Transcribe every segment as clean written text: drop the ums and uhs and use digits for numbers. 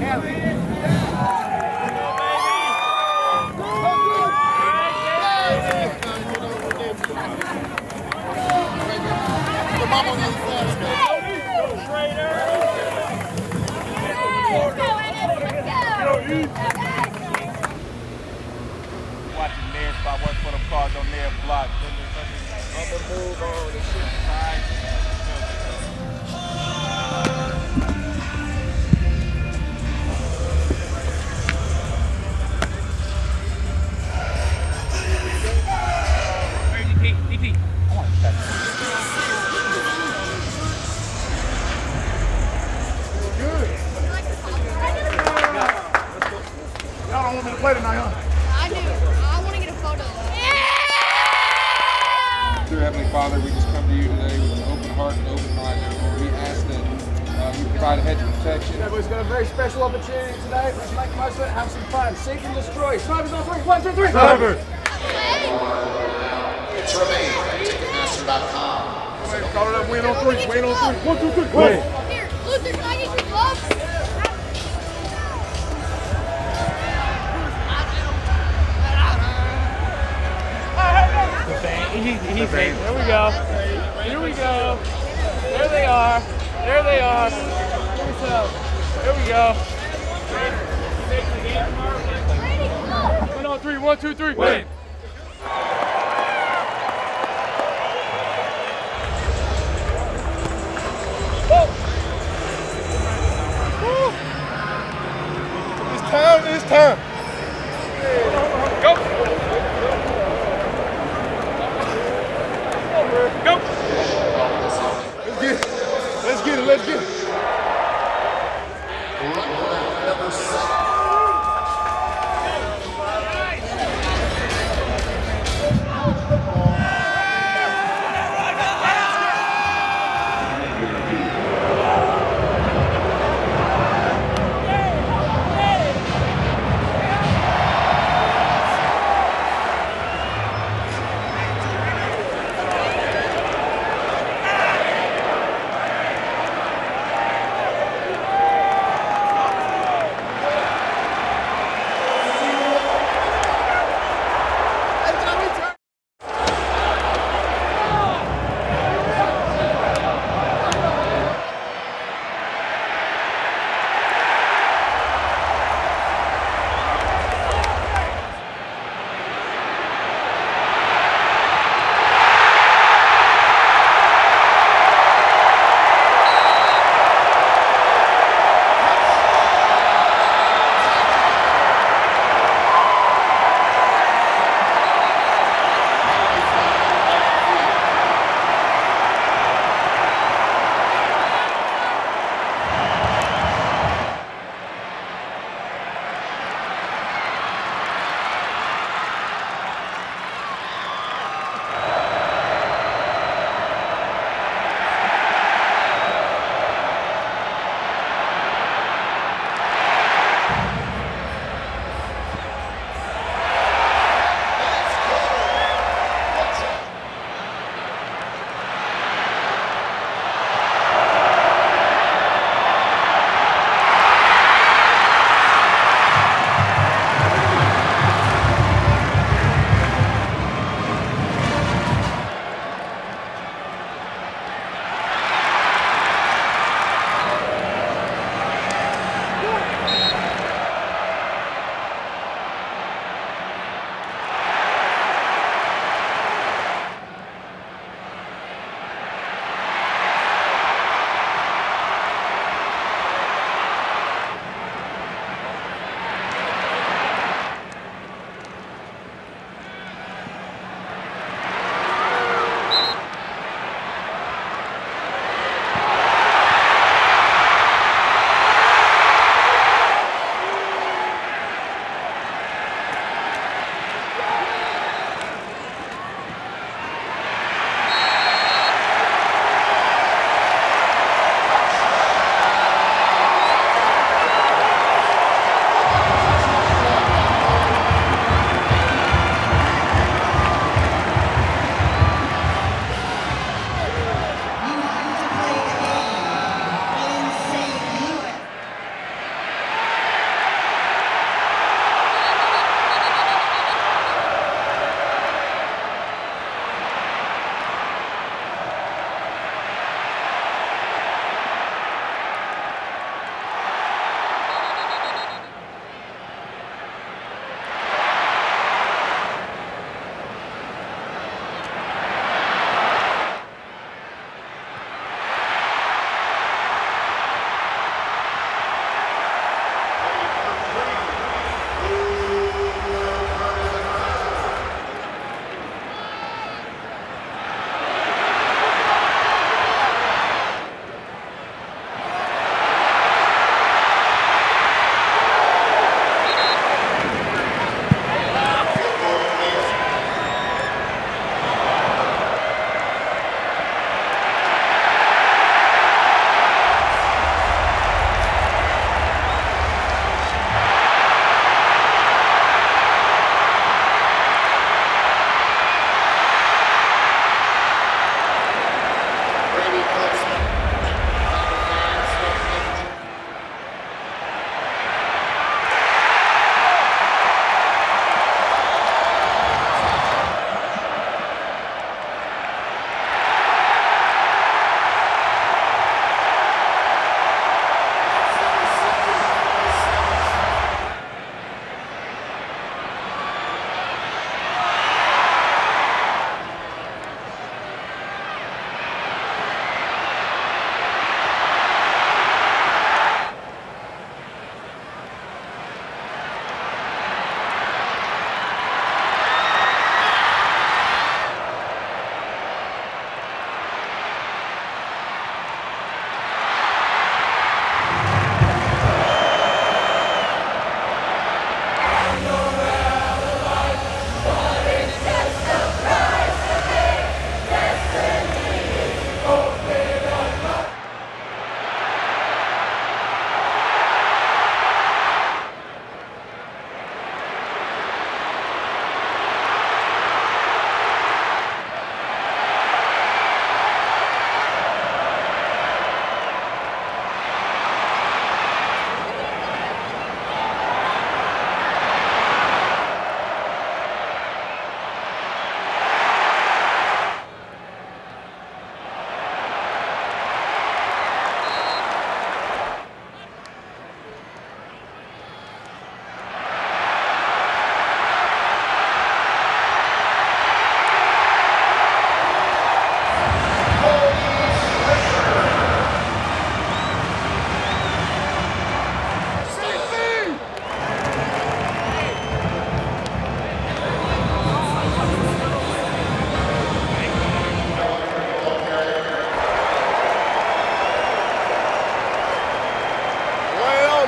Watching their spot, work for them cars on their block. On the move on the shit. DP. I want to touch it. Y'all don't want me to play tonight, huh? I do. I want to get a photo. Dear Heavenly Father, we just come to you today with an open heart and open mind. We ask that you provide a hedge of protection. Everybody's got a very special opportunity today. Let's make the most of it, have some fun. Seek and destroy. Snipers on three. 1, 2, 3. Snipers! It's Remain at Ticketmaster.com. Call it up. Win on three. Win on three. 1, 2, 3. Win! Here, Luther, can I get your gloves? He's there we go. Here we go. There they are. There they are. There we go. 1 on 3. 1, 2, 3. Win. It's time. Go. Go. Let's get it. Let's get it. Number 7.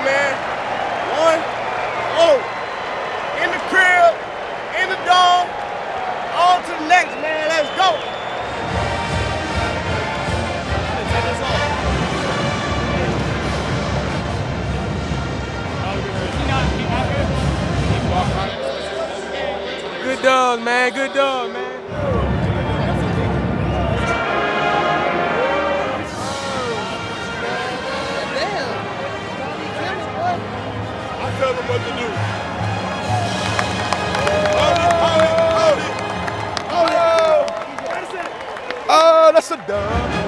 man. 1, oh, in the crib, in the dome, on to the next, man. Let's go. Good dog, man. Good dog, man. I tell them what to do. Hold it. Oh, that's a dub.